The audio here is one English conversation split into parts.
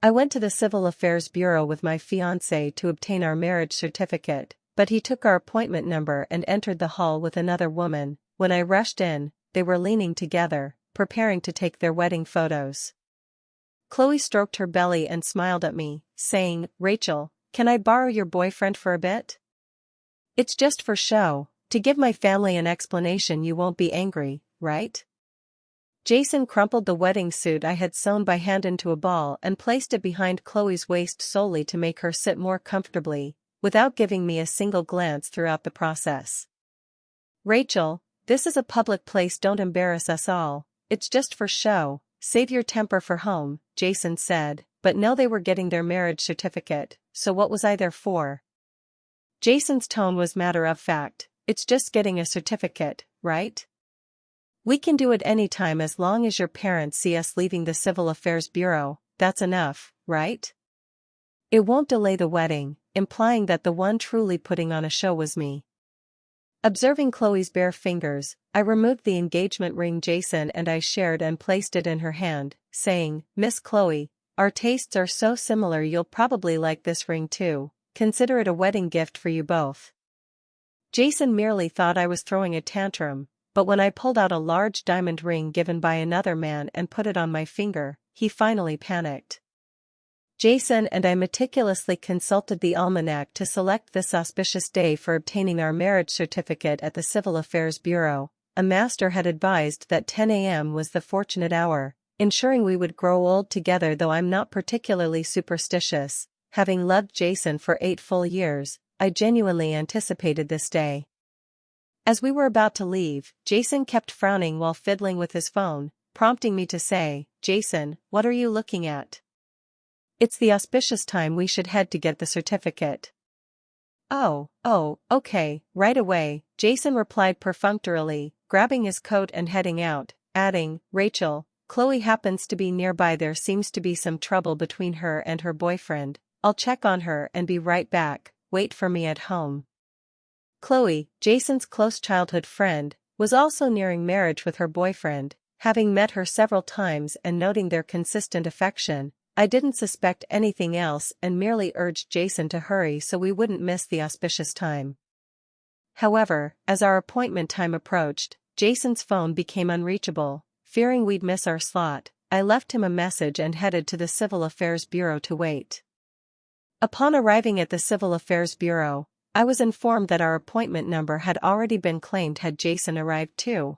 I went to the Civil Affairs Bureau with my fiancé to obtain our marriage certificate, but he took our appointment number and entered the hall with another woman. When I rushed in, they were leaning together, preparing to take their wedding photos. Chloe stroked her belly and smiled at me, saying, "Rachel, can I borrow your boyfriend for a bit? It's just for show, to give my family an explanation. You won't be angry, right?" Jason crumpled the wedding suit I had sewn by hand into a ball and placed it behind Chloe's waist solely to make her sit more comfortably, without giving me a single glance throughout the process. "Rachel, this is a public place, don't embarrass us all, it's just for show, save your temper for home," Jason said, but no, they were getting their marriage certificate, so what was I there for? Jason's tone was matter of fact, "It's just getting a certificate, right? We can do it anytime as long as your parents see us leaving the Civil Affairs Bureau, that's enough, right? It won't delay the wedding," implying that the one truly putting on a show was me. Observing Chloe's bare fingers, I removed the engagement ring Jason and I shared and placed it in her hand, saying, "Miss Chloe, our tastes are so similar, you'll probably like this ring too. Consider it a wedding gift for you both." Jason merely thought I was throwing a tantrum, but when I pulled out a large diamond ring given by another man and put it on my finger, he finally panicked. Jason and I meticulously consulted the almanac to select this auspicious day for obtaining our marriage certificate at the Civil Affairs Bureau. A master had advised that 10 a.m. was the fortunate hour, ensuring we would grow old together. Though I'm not particularly superstitious, having loved Jason for 8 full years, I genuinely anticipated this day. As we were about to leave, Jason kept frowning while fiddling with his phone, prompting me to say, "Jason, what are you looking at? It's the auspicious time we should head to get the certificate." Oh, okay, right away," Jason replied perfunctorily, grabbing his coat and heading out, adding, "Rachel, Chloe happens to be nearby. There seems to be some trouble between her and her boyfriend. I'll check on her and be right back, wait for me at home." Chloe, Jason's close childhood friend, was also nearing marriage with her boyfriend. Having met her several times and noting their consistent affection, I didn't suspect anything else and merely urged Jason to hurry so we wouldn't miss the auspicious time. However, as our appointment time approached, Jason's phone became unreachable. Fearing we'd miss our slot, I left him a message and headed to the Civil Affairs Bureau to wait. Upon arriving at the Civil Affairs Bureau, I was informed that our appointment number had already been claimed. Had Jason arrived too?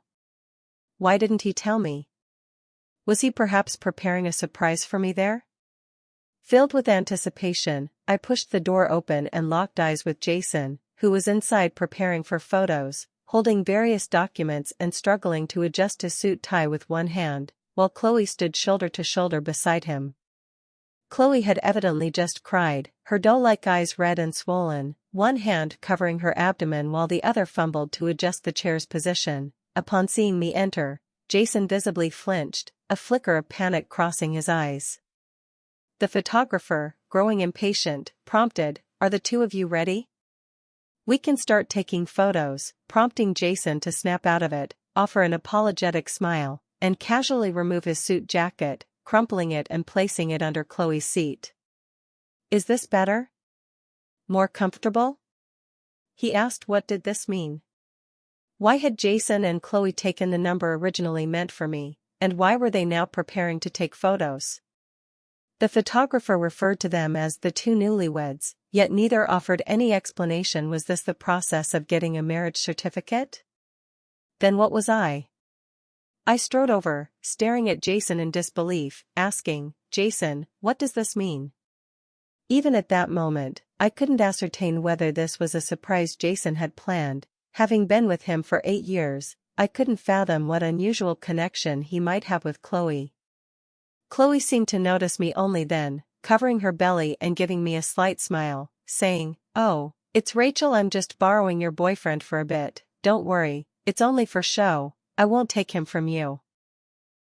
Why didn't he tell me? Was he perhaps preparing a surprise for me there? Filled with anticipation, I pushed the door open and locked eyes with Jason, who was inside preparing for photos, holding various documents and struggling to adjust his suit tie with one hand, while Chloe stood shoulder to shoulder beside him. Chloe had evidently just cried, her doe-like eyes red and swollen, one hand covering her abdomen while the other fumbled to adjust the chair's position. Upon seeing me enter, Jason visibly flinched, a flicker of panic crossing his eyes. The photographer, growing impatient, prompted, "Are the two of you ready? We can start taking photos," prompting Jason to snap out of it, offer an apologetic smile, and casually remove his suit jacket, crumpling it and placing it under Chloe's seat. "Is this better? More comfortable?" he asked. What did this mean? Why had Jason and Chloe taken the number originally meant for me, and why were they now preparing to take photos? The photographer referred to them as the two newlyweds, yet neither offered any explanation. Was this the process of getting a marriage certificate? Then what was I? I strode over, staring at Jason in disbelief, asking, "Jason, what does this mean?" Even at that moment, I couldn't ascertain whether this was a surprise Jason had planned. Having been with him for 8 years, I couldn't fathom what unusual connection he might have with Chloe. Chloe seemed to notice me only then, covering her belly and giving me a slight smile, saying, "Oh, it's Rachel. I'm just borrowing your boyfriend for a bit, don't worry, it's only for show, I won't take him from you."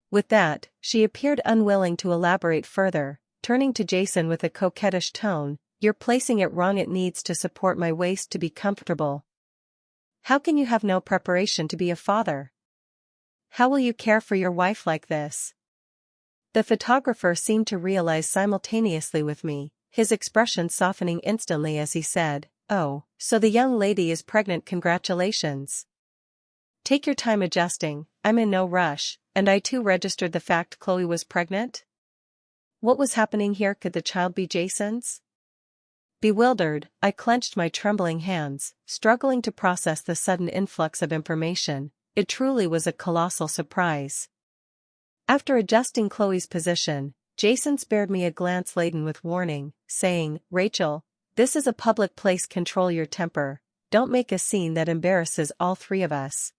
With that, she appeared unwilling to elaborate further, turning to Jason with a coquettish tone, "You're placing it wrong. It needs to support my waist to be comfortable. How can you have no preparation to be a father? How will you care for your wife like this?" The photographer seemed to realize simultaneously with me, his expression softening instantly as he said, "Oh, so the young lady is pregnant, congratulations. Take your time adjusting, I'm in no rush," and I too registered the fact Chloe was pregnant. What was happening here? Could the child be Jason's? Bewildered, I clenched my trembling hands, struggling to process the sudden influx of information. It truly was a colossal surprise. After adjusting Chloe's position, Jason spared me a glance laden with warning, saying, "Rachel, this is a public place, control your temper, don't make a scene that embarrasses all three of us.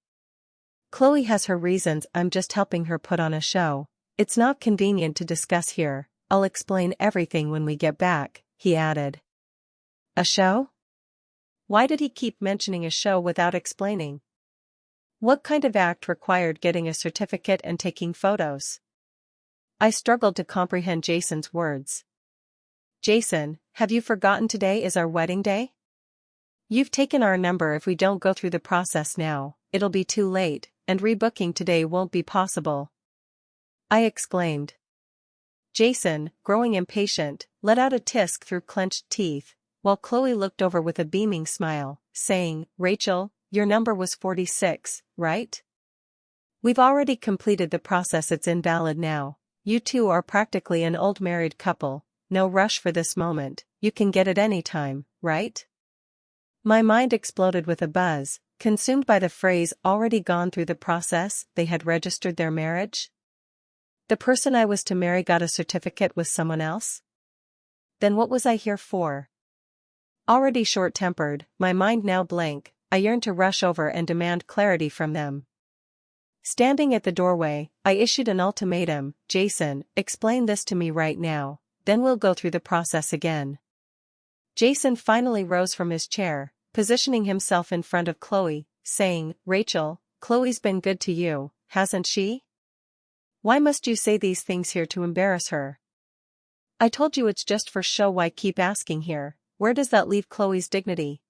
Chloe has her reasons, I'm just helping her put on a show. It's not convenient to discuss here, I'll explain everything when we get back," he added. A show? Why did he keep mentioning a show without explaining? What kind of act required getting a certificate and taking photos? I struggled to comprehend Jason's words. "Jason, have you forgotten today is our wedding day? You've taken our number. If we don't go through the process now, it'll be too late, and rebooking today won't be possible," I exclaimed. Jason, growing impatient, let out a tisk through clenched teeth, while Chloe looked over with a beaming smile, saying, "Rachel, your number was 46, right? We've already completed the process, it's invalid now. You two are practically an old married couple, no rush for this moment, you can get it any time, right?" My mind exploded with a buzz, consumed by the phrase "already gone through the process." They had registered their marriage? The person I was to marry got a certificate with someone else? Then what was I here for? Already short-tempered, my mind now blank, I yearned to rush over and demand clarity from them. Standing at the doorway, I issued an ultimatum, "Jason, explain this to me right now, then we'll go through the process again." Jason finally rose from his chair, positioning himself in front of Chloe, saying, "Rachel, Chloe's been good to you, hasn't she? Why must you say these things here to embarrass her? I told you it's just for show, why keep asking here? Where does that leave Chloe's dignity?"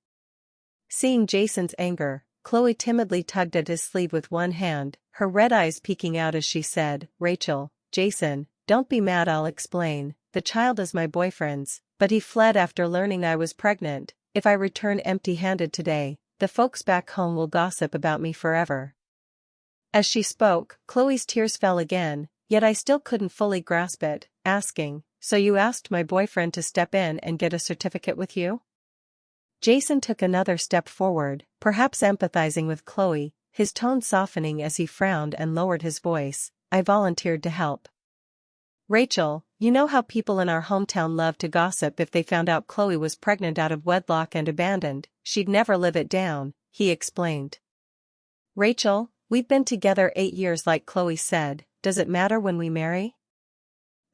Seeing Jason's anger, Chloe timidly tugged at his sleeve with one hand, her red eyes peeking out as she said, "Rachel, Jason, don't be mad, I'll explain. The child is my boyfriend's, but he fled after learning I was pregnant. If I return empty-handed today, the folks back home will gossip about me forever." As she spoke, Chloe's tears fell again, yet I still couldn't fully grasp it, asking, "So you asked my boyfriend to step in and get a certificate with you?" Jason took another step forward, perhaps empathizing with Chloe, his tone softening as he frowned and lowered his voice. I volunteered to help. "Rachel, you know how people in our hometown love to gossip. If they found out Chloe was pregnant out of wedlock and abandoned, she'd never live it down," he explained. "Rachel, we've been together 8 years like Chloe said, does it matter when we marry?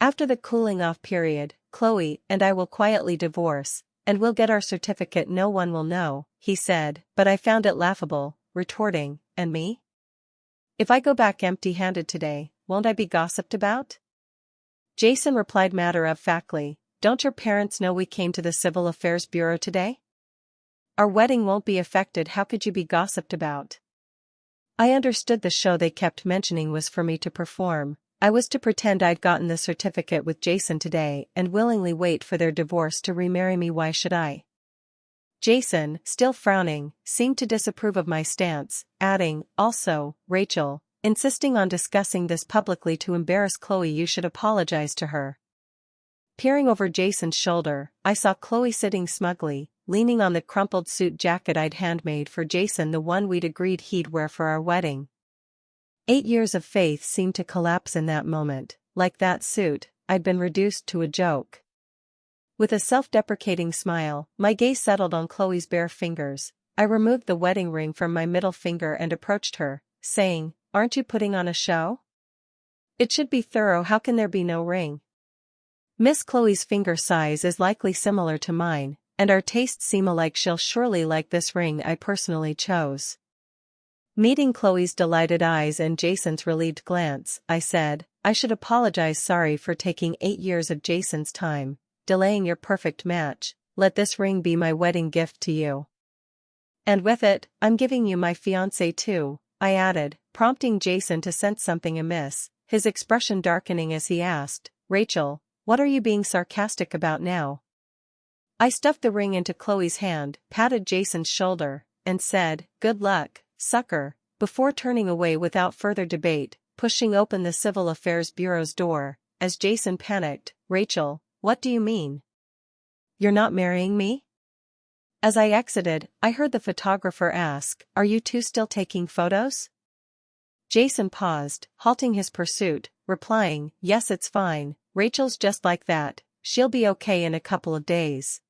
After the cooling-off period, Chloe and I will quietly divorce, and we'll get our certificate. No one will know," he said, but I found it laughable, retorting, "And me? If I go back empty-handed today, won't I be gossiped about?" Jason replied matter-of-factly, "Don't your parents know we came to the Civil Affairs Bureau today? Our wedding won't be affected, how could you be gossiped about?" I understood the show they kept mentioning was for me to perform. I was to pretend I'd gotten the certificate with Jason today and willingly wait for their divorce to remarry me. Why should I? Jason, still frowning, seemed to disapprove of my stance, adding, "Also, Rachel, insisting on discussing this publicly to embarrass Chloe, you should apologize to her." Peering over Jason's shoulder, I saw Chloe sitting smugly, leaning on the crumpled suit jacket I'd handmade for Jason, the one we'd agreed he'd wear for our wedding. 8 years of faith seemed to collapse in that moment. Like that suit, I'd been reduced to a joke. With a self-deprecating smile, my gaze settled on Chloe's bare fingers. I removed the wedding ring from my middle finger and approached her, saying, "Aren't you putting on a show? It should be thorough, how can there be no ring? Miss Chloe's finger size is likely similar to mine, and our tastes seem alike. She'll surely like this ring I personally chose." Meeting Chloe's delighted eyes and Jason's relieved glance, I said, "I should apologize, sorry for taking 8 years of Jason's time, delaying your perfect match. Let this ring be my wedding gift to you. And with it, I'm giving you my fiancé too," I added, prompting Jason to sense something amiss. his expression darkening as he asked, "Rachel, what are you being sarcastic about now?" I stuffed the ring into Chloe's hand, patted Jason's shoulder, and said, "Good luck, sucker," before turning away without further debate, pushing open the Civil Affairs Bureau's door, as Jason panicked, "Rachel, what do you mean? You're not marrying me?" As I exited, I heard the photographer ask, "Are you two still taking photos?" Jason paused, halting his pursuit, replying, "Yes, it's fine, Rachel's just like that, she'll be okay in a couple of days."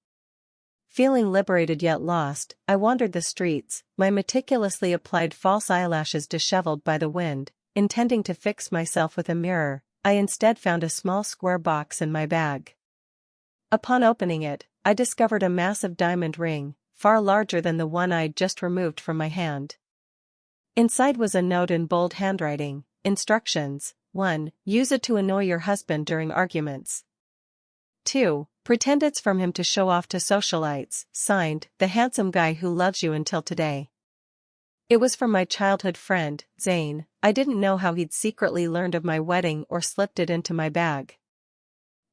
Feeling liberated yet lost, I wandered the streets, my meticulously applied false eyelashes disheveled by the wind. Intending to fix myself with a mirror, I instead found a small square box in my bag. Upon opening it, I discovered a massive diamond ring, far larger than the one I'd just removed from my hand. Inside was a note in bold handwriting, instructions: 1. Use it to annoy your husband during arguments. 2. Pretend it's from him to show off to socialites, signed, the handsome guy who loves you until today. It was from my childhood friend, Zane. I didn't know how he'd secretly learned of my wedding or slipped it into my bag.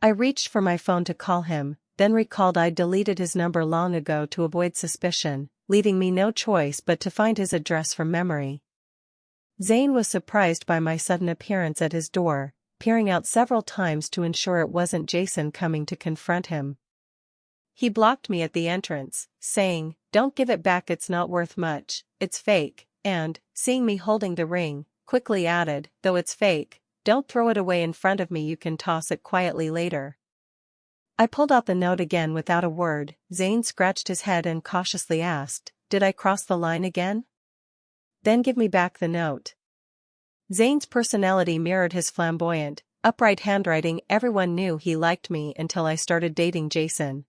I reached for my phone to call him, then recalled I'd deleted his number long ago to avoid suspicion, leaving me no choice but to find his address from memory. Zane was surprised by my sudden appearance at his door, peering out several times to ensure it wasn't Jason coming to confront him. He blocked me at the entrance, saying, "Don't give it back, it's not worth much, it's fake," and, seeing me holding the ring, quickly added, "Though it's fake, don't throw it away in front of me, you can toss it quietly later." I pulled out the note again without a word. Zane scratched his head and cautiously asked, "Did I cross the line again?" "Then give me back the note." Zane's personality mirrored his flamboyant, upright handwriting. Everyone knew he liked me until I started dating Jason.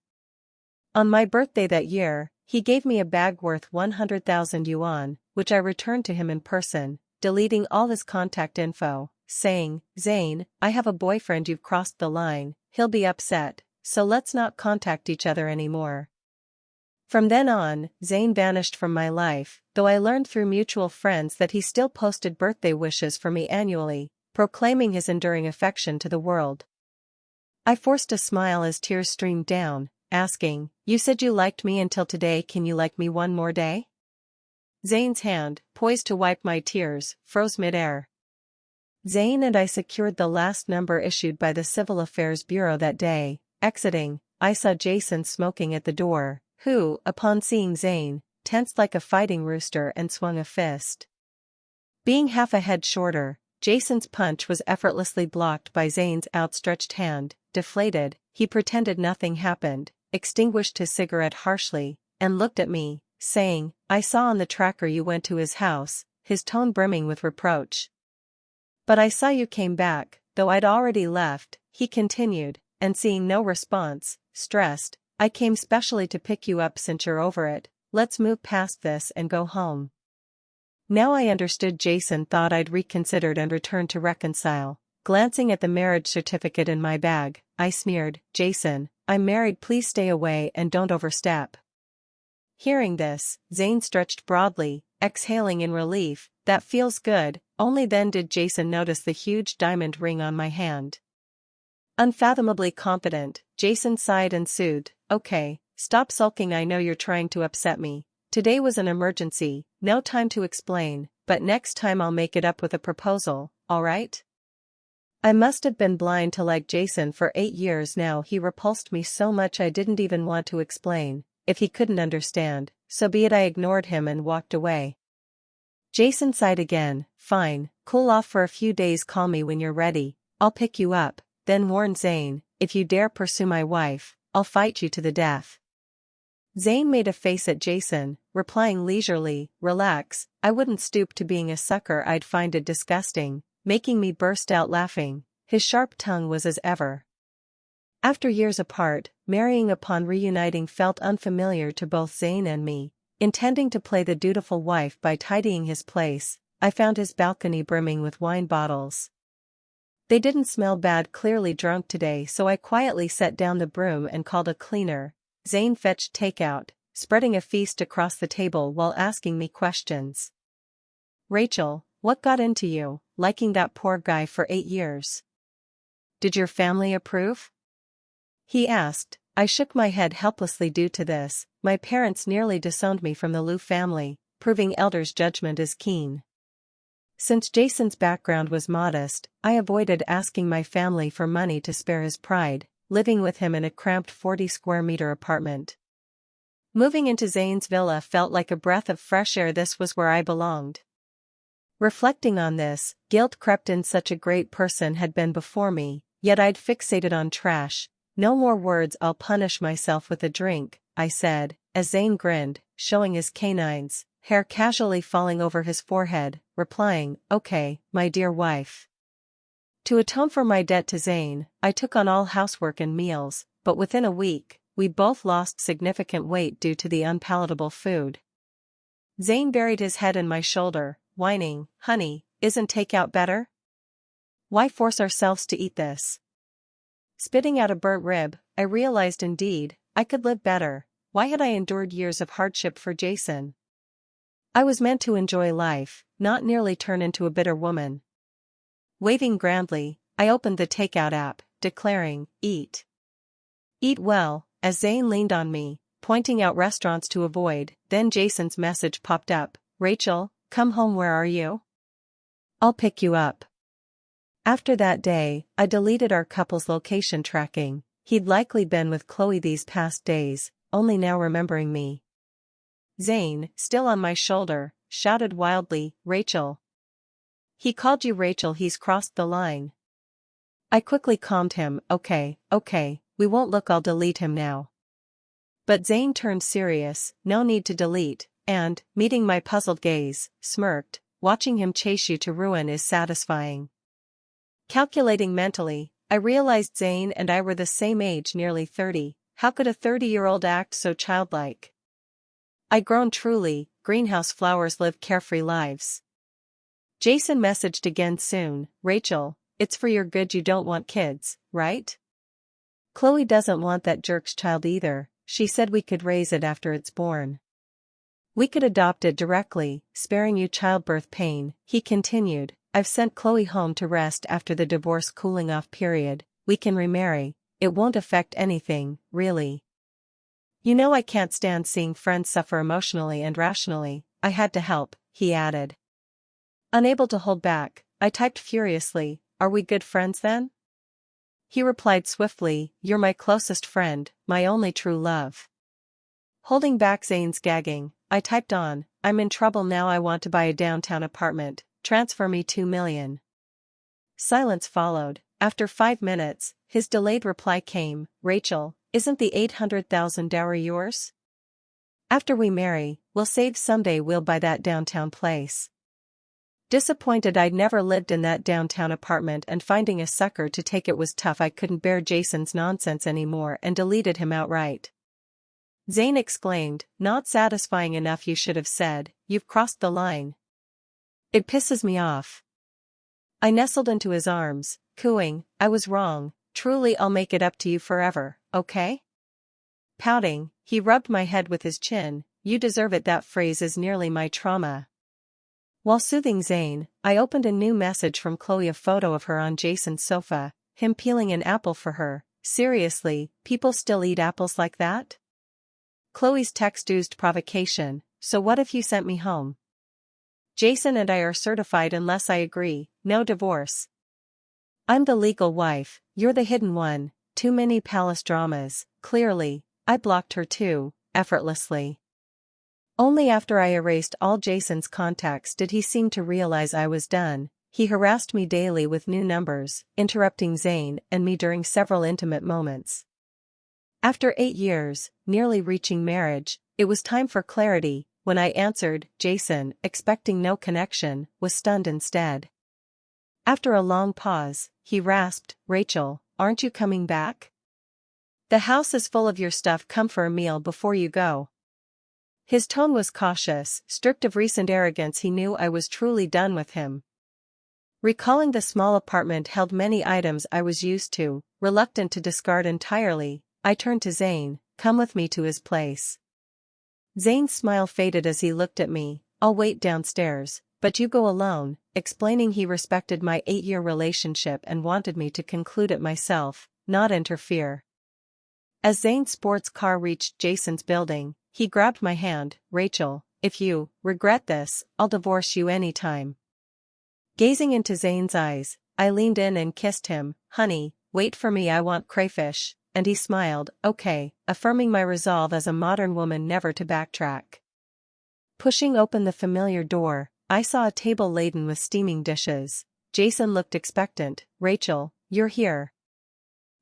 On my birthday that year, he gave me a bag worth 100,000 yuan, which I returned to him in person, deleting all his contact info, saying, "Zane, I have a boyfriend, you've crossed the line, he'll be upset, so let's not contact each other anymore." From then on, Zane vanished from my life, though I learned through mutual friends that he still posted birthday wishes for me annually, proclaiming his enduring affection to the world. I forced a smile as tears streamed down, asking, "You said you liked me until today, can you like me one more day?" Zane's hand, poised to wipe my tears, froze midair. Zane and I secured the last number issued by the Civil Affairs Bureau that day. Exiting, I saw Jason smoking at the door, who, upon seeing Zane, tensed like a fighting rooster and swung a fist. Being half a head shorter, Jason's punch was effortlessly blocked by Zane's outstretched hand. Deflated, he pretended nothing happened, extinguished his cigarette harshly, and looked at me, saying, "I saw on the tracker you went to his house," his tone brimming with reproach. "But I saw you came back, though I'd already left," he continued, and seeing no response, stressed, "I came specially to pick you up since you're over it, let's move past this and go home." Now I understood. Jason thought I'd reconsidered and returned to reconcile. Glancing at the marriage certificate in my bag, I sneered, "Jason, I'm married, please stay away and don't overstep." Hearing this, Zane stretched broadly, exhaling in relief, "That feels good." Only then did Jason notice the huge diamond ring on my hand. Unfathomably confident, Jason sighed and soothed, "Okay, stop sulking, I know you're trying to upset me. Today was an emergency, no time to explain, but next time I'll make it up with a proposal, alright?" I must have been blind to like Jason for 8 years now. He repulsed me so much I didn't even want to explain. If he couldn't understand, so be it. I ignored him and walked away. Jason sighed again, "Fine, cool off for a few days, call me when you're ready, I'll pick you up," then warned Zane, "If you dare pursue my wife, I'll fight you to the death." Zane made a face at Jason, replying leisurely, "Relax, I wouldn't stoop to being a sucker, I'd find it disgusting," making me burst out laughing. His sharp tongue was as ever. After years apart, marrying upon reuniting felt unfamiliar to both Zane and me. Intending to play the dutiful wife by tidying his place, I found his balcony brimming with wine bottles. They didn't smell bad, clearly drunk today, so I quietly set down the broom and called a cleaner. Zane fetched takeout, spreading a feast across the table while asking me questions. "Rachel, what got into you? liking that poor guy for 8 years. Did your family approve? He asked. I shook my head helplessly due to this. My parents nearly disowned me from the Liu family, proving elders' judgment is keen. Since Jason's background was modest, I avoided asking my family for money to spare his pride, living with him in a cramped 40-square-meter apartment. Moving into Zane's villa felt like a breath of fresh air. This was where I belonged. Reflecting on this, guilt crept in. Such a great person had been before me, yet I'd fixated on trash. No more words, I'll punish myself with a drink, I said, as Zane grinned, showing his canines, hair casually falling over his forehead, replying, okay, my dear wife. To atone for my debt to Zane, I took on all housework and meals, but within a week, we both lost significant weight due to the unpalatable food. Zane buried his head in my shoulder, whining, honey, isn't takeout better? Why force ourselves to eat this? Spitting out a burnt rib, I realized indeed, I could live better. Why had I endured years of hardship for Jason? I was meant to enjoy life, not nearly turn into a bitter woman. Waving grandly, I opened the takeout app, declaring, eat. Eat well, as Zane leaned on me, pointing out restaurants to avoid. Then Jason's message popped up, Rachel, come home. Where are you? I'll pick you up. After that day, I deleted our couple's location tracking. He'd likely been with Chloe these past days, only now remembering me. Zane, still on my shoulder, shouted wildly, Rachel. He called you Rachel. He's crossed the line. I quickly calmed him. Okay, we won't look. I'll delete him now. But Zane turned serious. No need to delete, and, meeting my puzzled gaze, smirked. Watching him chase you to ruin is satisfying. Calculating mentally, I realized Zane and I were the same age, nearly 30. How could a 30-year-old act so childlike? I'd grown truly. Greenhouse flowers live carefree lives. Jason messaged again soon, Rachel, it's for your good. You don't want kids, right? Chloe doesn't want that jerk's child either. She said we could raise it after it's born. We could adopt it directly, sparing you childbirth pain, he continued. I've sent Chloe home to rest after the divorce cooling off period. We can remarry. It won't affect anything, really. You know I can't stand seeing friends suffer emotionally and rationally. I had to help, he added. Unable to hold back, I typed furiously, are we good friends then? He replied swiftly, you're my closest friend, my only true love. Holding back Zane's gagging, I typed on, I'm in trouble now. I want to buy a downtown apartment. Transfer me $2 million. Silence followed. After 5 minutes, his delayed reply came, Rachel, isn't the $800,000 dowry yours? After we marry, we'll save someday. We'll buy that downtown place. Disappointed I'd never lived in that downtown apartment and finding a sucker to take it was tough. I couldn't bear Jason's nonsense anymore and deleted him outright. Zane exclaimed, not satisfying enough. You should have said, you've crossed the line. It pisses me off. I nestled into his arms, cooing, I was wrong, truly I'll make it up to you forever, okay? Pouting, he rubbed my head with his chin, you deserve it. That phrase is nearly my trauma. While soothing Zane, I opened a new message from Chloe, a photo of her on Jason's sofa, him peeling an apple for her. Seriously, people still eat apples like that? Chloe's text oozed provocation, so what if you sent me home? Jason and I are certified unless I agree, no divorce. I'm the legal wife, you're the hidden one, too many palace dramas. Clearly, I blocked her too, effortlessly. Only after I erased all Jason's contacts did he seem to realize I was done. He harassed me daily with new numbers, interrupting Zane and me during several intimate moments. After 8 years, nearly reaching marriage, it was time for clarity. When I answered, Jason, expecting no connection, was stunned instead. After a long pause, he rasped, Rachel, aren't you coming back? The house is full of your stuff. Come for a meal before you go. His tone was cautious, stripped of recent arrogance. He knew I was truly done with him. Recalling the small apartment held many items I was used to, reluctant to discard entirely, I turned to Zane, come with me to his place. Zane's smile faded as he looked at me, I'll wait downstairs, But you go alone, explaining he respected my 8-year relationship and wanted me to conclude it myself, not interfere. As Zane's sports car reached Jason's building, he grabbed my hand. Rachel, if you regret this, I'll divorce you anytime. Gazing into Zane's eyes, I leaned in and kissed him. Honey, wait for me, I want crayfish, and he smiled, okay, affirming my resolve as a modern woman never to backtrack. Pushing open the familiar door, I saw a table laden with steaming dishes. Jason looked expectant. Rachel, you're here.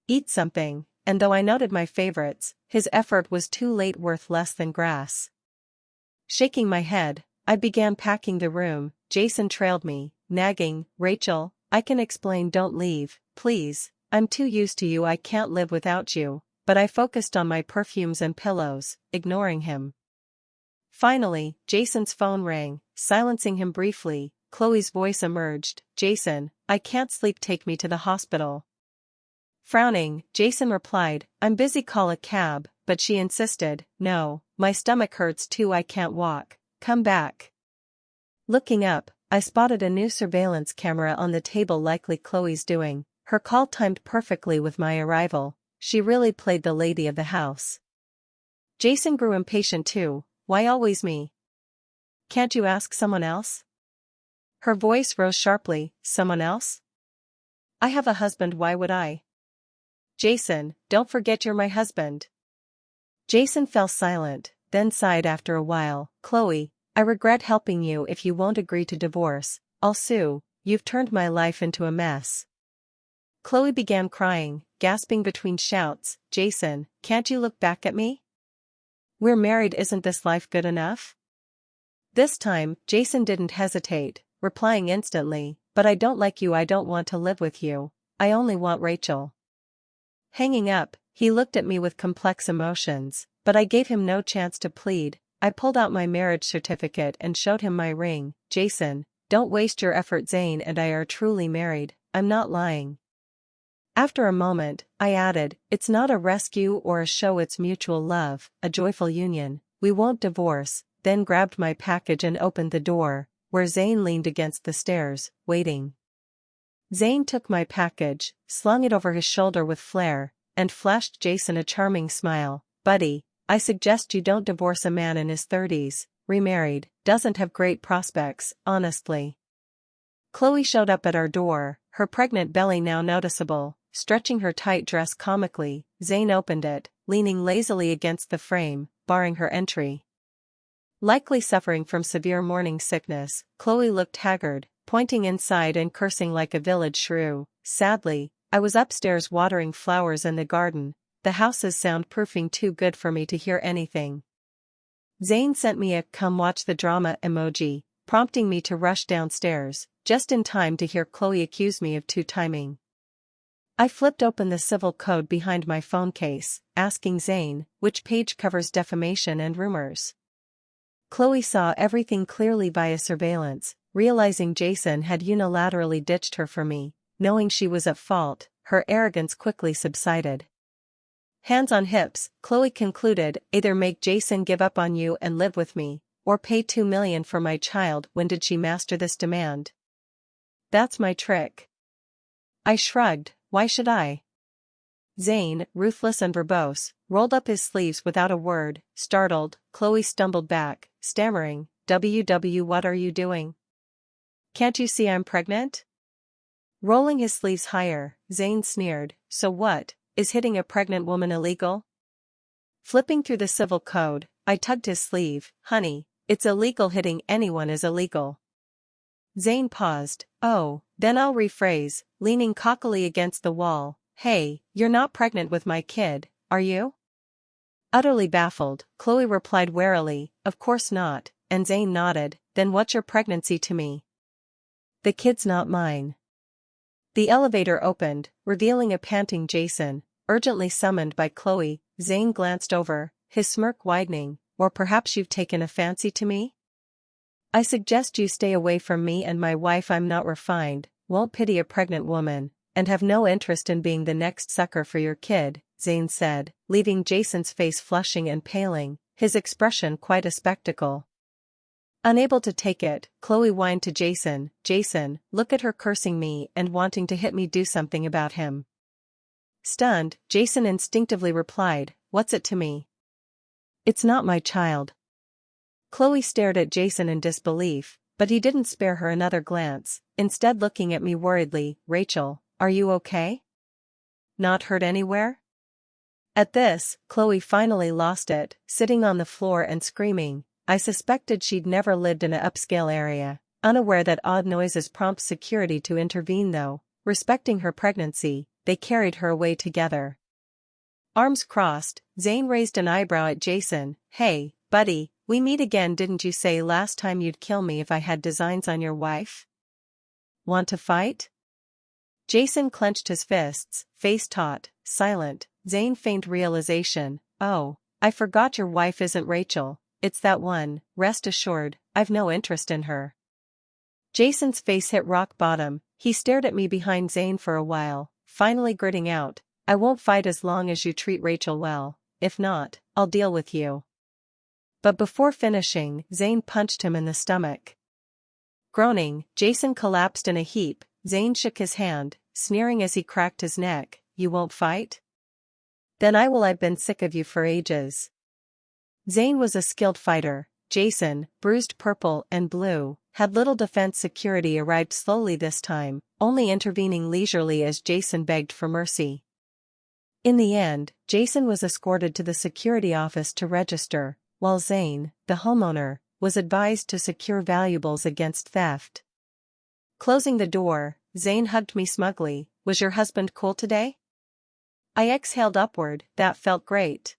Eat something, and though I noted my favorites, his effort was too late, worth less than grass. Shaking my head, I began packing the room. Jason trailed me, nagging, Rachel, I can explain, don't leave, please, I'm too used to you, I can't live without you, but I focused on my perfumes and pillows, ignoring him. Finally, Jason's phone rang, silencing him briefly. Chloe's voice emerged, Jason, I can't sleep, take me to the hospital. Frowning, Jason replied, I'm busy, call a cab, but she insisted, no, my stomach hurts too, I can't walk, come back. Looking up, I spotted a new surveillance camera on the table, likely Chloe's doing. Her call timed perfectly with my arrival. She really played the lady of the house. Jason grew impatient too. Why always me? Can't you ask someone else? Her voice rose sharply. Someone else? I have a husband, why would I? Jason, don't forget you're my husband. Jason fell silent, then sighed after a while. Chloe, I regret helping you. If you won't agree to divorce, I'll sue. You've turned my life into a mess. Chloe began crying, gasping between shouts. Jason, can't you look back at me? We're married, isn't this life good enough? This time, Jason didn't hesitate, replying instantly, but I don't like you, I don't want to live with you, I only want Rachel. Hanging up, he looked at me with complex emotions, but I gave him no chance to plead. I pulled out my marriage certificate and showed him my ring. Jason, don't waste your effort, Zane and I are truly married, I'm not lying. After a moment, I added, it's not a rescue or a show, it's mutual love, a joyful union, we won't divorce, then grabbed my package and opened the door, where Zane leaned against the stairs, waiting. Zane took my package, slung it over his shoulder with flair, and flashed Jason a charming smile. Buddy, I suggest you don't divorce a man in his 30s, remarried, doesn't have great prospects, honestly. Chloe showed up at our door, her pregnant belly now noticeable, stretching her tight dress comically. Zane opened it, leaning lazily against the frame, barring her entry. Likely suffering from severe morning sickness, Chloe looked haggard, pointing inside and cursing like a village shrew. Sadly, I was upstairs watering flowers in the garden. The house is soundproofing too good for me to hear anything. Zane sent me a "come watch the drama" emoji, prompting me to rush downstairs, just in time to hear Chloe accuse me of two-timing. I flipped open the civil code behind my phone case, asking Zane, which page covers defamation and rumors. Chloe saw everything clearly via surveillance, realizing Jason had unilaterally ditched her for me. Knowing she was at fault, her arrogance quickly subsided. Hands on hips, Chloe concluded, either make Jason give up on you and live with me, or pay $2 million for my child. When did she master this demand? That's my trick. I shrugged, why should I? Zane, ruthless and verbose, rolled up his sleeves without a word. Startled, Chloe stumbled back, stammering, "WW, what are you doing? Can't you see I'm pregnant?" Rolling his sleeves higher, Zane sneered, so what, is hitting a pregnant woman illegal? Flipping through the civil code, I tugged his sleeve. Honey, it's illegal, hitting anyone is illegal. Zane paused. Oh, then I'll rephrase, leaning cockily against the wall. Hey, you're not pregnant with my kid, are you? Utterly baffled, Chloe replied warily, of course not, and Zane nodded. Then what's your pregnancy to me? The kid's not mine. The elevator opened, revealing a panting Jason, urgently summoned by Chloe. Zane glanced over, his smirk widening. Or perhaps you've taken a fancy to me? I suggest you stay away from me and my wife. I'm not refined, won't pity a pregnant woman, and have no interest in being the next sucker for your kid, Zane said, leaving Jason's face flushing and paling, his expression quite a spectacle. Unable to take it, Chloe whined to Jason, "Jason, look at her cursing me and wanting to hit me, do something about him." Stunned, Jason instinctively replied, "What's it to me? It's not my child." Chloe stared at Jason in disbelief, but he didn't spare her another glance, instead looking at me worriedly. "Rachel, are you okay? Not hurt anywhere?" At this, Chloe finally lost it, sitting on the floor and screaming. I suspected she'd never lived in an upscale area, unaware that odd noises prompt security to intervene though. Respecting her pregnancy, they carried her away together. Arms crossed, Zane raised an eyebrow at Jason. "Hey, buddy, we meet again. Didn't you say last time you'd kill me if I had designs on your wife? Want to fight?" Jason clenched his fists, face taut, silent. Zane feigned realization. "Oh, I forgot your wife isn't Rachel. It's that one. Rest assured, I've no interest in her." Jason's face hit rock bottom. He stared at me behind Zane for a while, finally gritting out, "I won't fight as long as you treat Rachel well. If not, I'll deal with you." But before finishing, Zane punched him in the stomach. Groaning, Jason collapsed in a heap. Zane shook his hand, sneering as he cracked his neck. "You won't fight? Then I will. I've been sick of you for ages." Zane was a skilled fighter. Jason, bruised purple and blue, had little defense. Security arrived slowly this time, only intervening leisurely as Jason begged for mercy. In the end, Jason was escorted to the security office to register, while Zane, the homeowner, was advised to secure valuables against theft. Closing the door, Zane hugged me smugly. "Was your husband cool today?" I exhaled upward. "That felt great."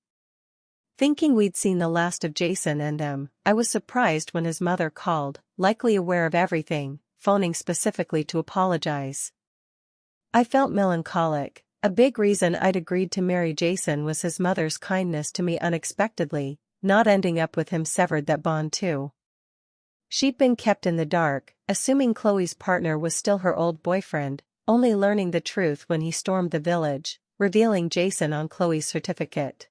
Thinking we'd seen the last of Jason and them, I was surprised when his mother called, likely aware of everything, phoning specifically to apologize. I felt melancholic. A big reason I'd agreed to marry Jason was his mother's kindness to me unexpectedly, not ending up with him severed that bond too. She'd been kept in the dark, assuming Chloe's partner was still her old boyfriend, only learning the truth when he stormed the village, revealing Jason on Chloe's certificate.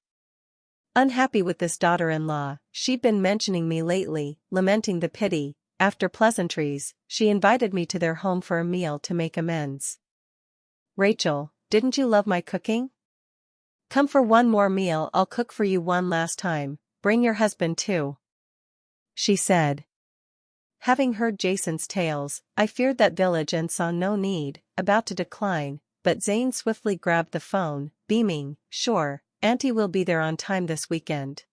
Unhappy with this daughter-in-law, she'd been mentioning me lately, lamenting the pity. After pleasantries, she invited me to their home for a meal to make amends. "Rachel, didn't you love my cooking? Come for one more meal. I'll cook for you one last time. Bring your husband too," she said. Having heard Jason's tales, I feared that village and saw no need, about to decline, but Zane swiftly grabbed the phone, beaming, "Sure, Auntie will be there on time this weekend."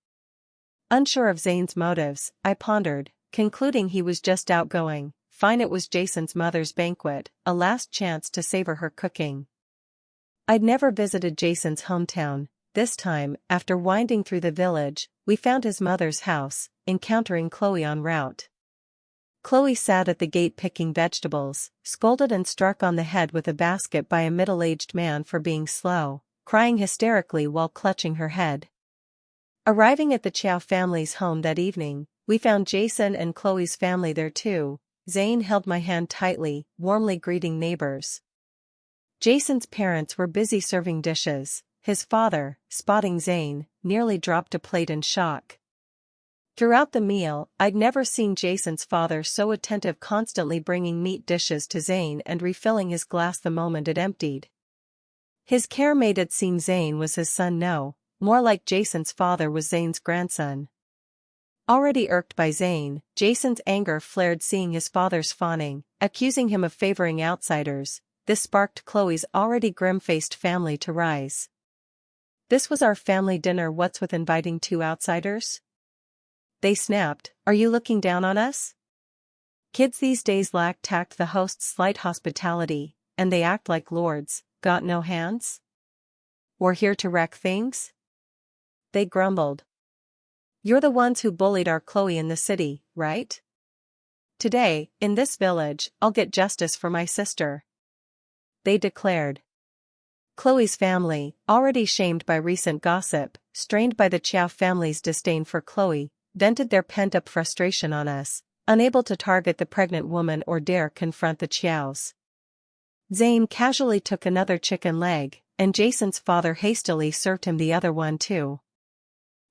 Unsure of Zane's motives, I pondered, concluding he was just outgoing. Fine, it was Jason's mother's banquet, a last chance to savor her cooking. I'd never visited Jason's hometown. This time, after winding through the village, we found his mother's house, encountering Chloe en route. Chloe sat at the gate picking vegetables, scolded and struck on the head with a basket by a middle-aged man for being slow, crying hysterically while clutching her head. Arriving at the Chow family's home that evening, we found Jason and Chloe's family there too. Zane held my hand tightly, warmly greeting neighbors. Jason's parents were busy serving dishes. His father, spotting Zane, nearly dropped a plate in shock. Throughout the meal, I'd never seen Jason's father so attentive, constantly bringing meat dishes to Zane and refilling his glass the moment it emptied. His care made it seem Zane was his son. No, more like Jason's father was Zane's grandson. Already irked by Zane, Jason's anger flared seeing his father's fawning, accusing him of favoring outsiders. This sparked Chloe's already grim-faced family to rise. "This was our family dinner. What's with inviting two outsiders?" they snapped. "Are you looking down on us? Kids these days lack tact. The host's slight hospitality, and they act like lords. Got no hands? We're here to wreck things?" they grumbled. "You're the ones who bullied our Chloe in the city, right? Today, in this village, I'll get justice for my sister," they declared. Chloe's family, already shamed by recent gossip, strained by the Chow family's disdain for Chloe, vented their pent-up frustration on us, unable to target the pregnant woman or dare confront the Chows. Zane casually took another chicken leg, and Jason's father hastily served him the other one too.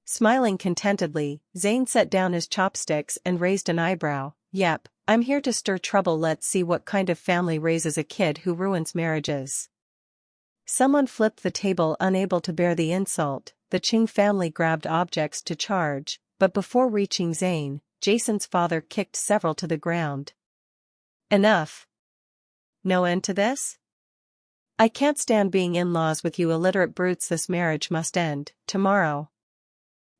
Smiling contentedly, Zayn set down his chopsticks and raised an eyebrow. Yep, I'm here to stir trouble. Let's see what kind of family raises a kid who ruins marriages. Someone flipped the table, unable to bear the insult. The Ching family grabbed objects to charge, but before reaching Zayn, Jason's father kicked several to the ground. Enough. No end to this? I can't stand being in-laws with you illiterate brutes. This marriage must end, tomorrow.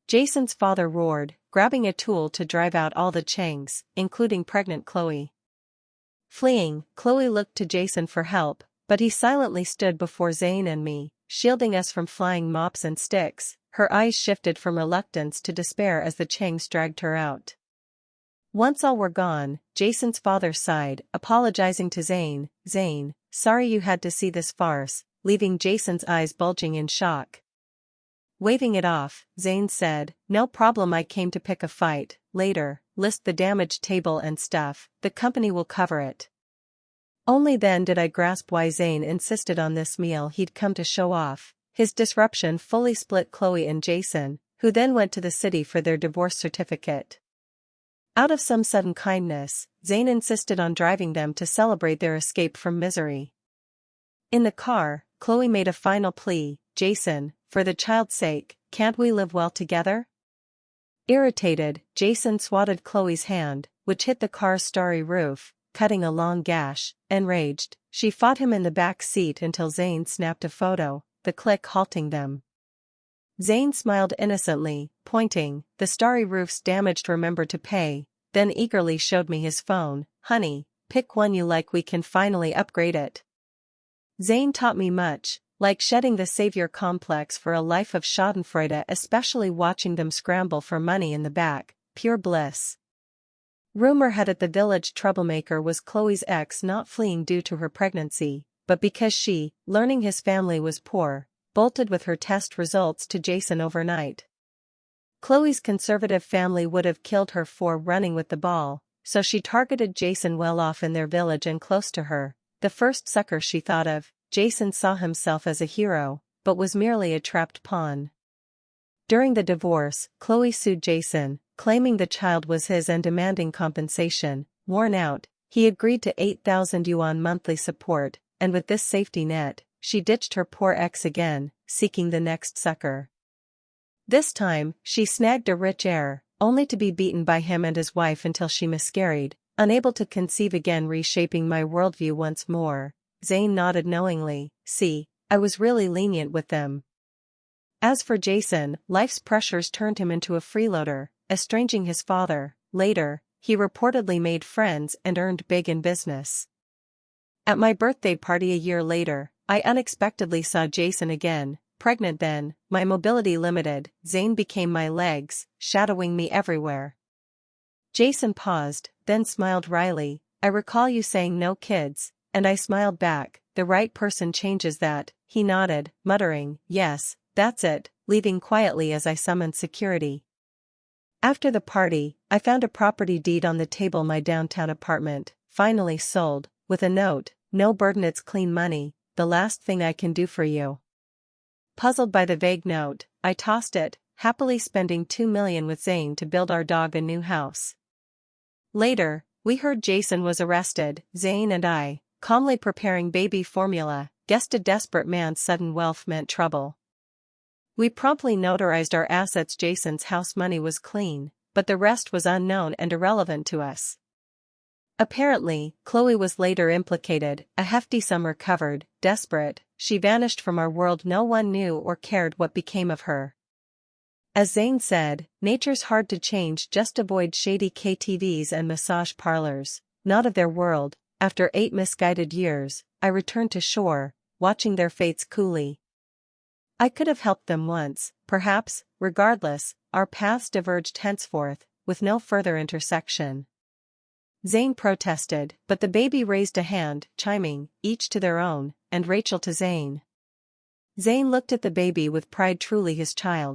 Jason's father roared, grabbing a tool to drive out all the Changs, including pregnant Chloe. Fleeing, Chloe looked to Jason for help, but he silently stood before Zayn and me, shielding us from flying mops and sticks. Her eyes shifted from reluctance to despair as the Changs dragged her out. Once all were gone, Jason's father sighed, apologizing to Zayn. Zayn, sorry you had to see this farce, leaving Jason's eyes bulging in shock. Waving it off, Zayn said, no problem, I came to pick a fight. Later, list the damaged table and stuff, the company will cover it. Only then did I grasp why Zayn insisted on this meal. He'd come to show off. His disruption fully split Chloe and Jason, who then went to the city for their divorce certificate. Out of some sudden kindness, Zayn insisted on driving them to celebrate their escape from misery. In the car, Chloe made a final plea, Jason, for the child's sake, can't we live well together? Irritated, Jason swatted Chloe's hand, which hit the car's starry roof, cutting a long gash. Enraged, she fought him in the back seat until Zayn snapped a photo, the click halting them. Zayn smiled innocently, pointing, the starry roof's damaged, remember to pay, then eagerly showed me his phone. Honey, pick one you like, we can finally upgrade it. Zayn taught me much, like shedding the savior complex for a life of schadenfreude, especially watching them scramble for money in the back, pure bliss. Rumor had it the village troublemaker was Chloe's ex, not fleeing due to her pregnancy, but because she, learning his family was poor, bolted with her test results to Jason overnight. Chloe's conservative family would have killed her for running with the ball, so she targeted Jason well off in their village and close to her, the first sucker she thought of. Jason saw himself as a hero, but was merely a trapped pawn. During the divorce, Chloe sued Jason, claiming the child was his and demanding compensation. Worn out, he agreed to 8,000 yuan monthly support, and with this safety net, she ditched her poor ex again, seeking the next sucker. This time, she snagged a rich heir, only to be beaten by him and his wife until she miscarried, unable to conceive again, reshaping my worldview once more. Zayn nodded knowingly. See, I was really lenient with them. As for Jason, life's pressures turned him into a freeloader, estranging his father. Later, he reportedly made friends and earned big in business. At my birthday party a year later, I unexpectedly saw Jason again, pregnant then, my mobility limited. Zayn became my legs, shadowing me everywhere. Jason paused, then smiled wryly. I recall you saying no kids, and I smiled back. The right person changes that. He nodded, muttering, yes, that's it, leaving quietly as I summoned security. After the party, I found a property deed on the table, my downtown apartment, finally sold, with a note, no burden, it's clean money, the last thing I can do for you. Puzzled by the vague note, I tossed it, happily spending 2 million with Zayn to build our dog a new house. Later, we heard Jason was arrested. Zayn and I, calmly preparing baby formula, guessed a desperate man's sudden wealth meant trouble. We promptly notarized our assets. Jason's house money was clean, but the rest was unknown and irrelevant to us. Apparently, Chloe was later implicated, a hefty sum recovered. Desperate, she vanished from our world. No one knew or cared what became of her. As Zayn said, nature's hard to change, just avoid shady KTVs and massage parlors. Not of their world. After 8 misguided years, I returned to shore, watching their fates coolly. I could have helped them once, perhaps. Regardless, our paths diverged henceforth, with no further intersection. Zayn protested, but the baby raised a hand, chiming, each to their own, and Rachel to Zayn. Zayn looked at the baby with pride, truly his child.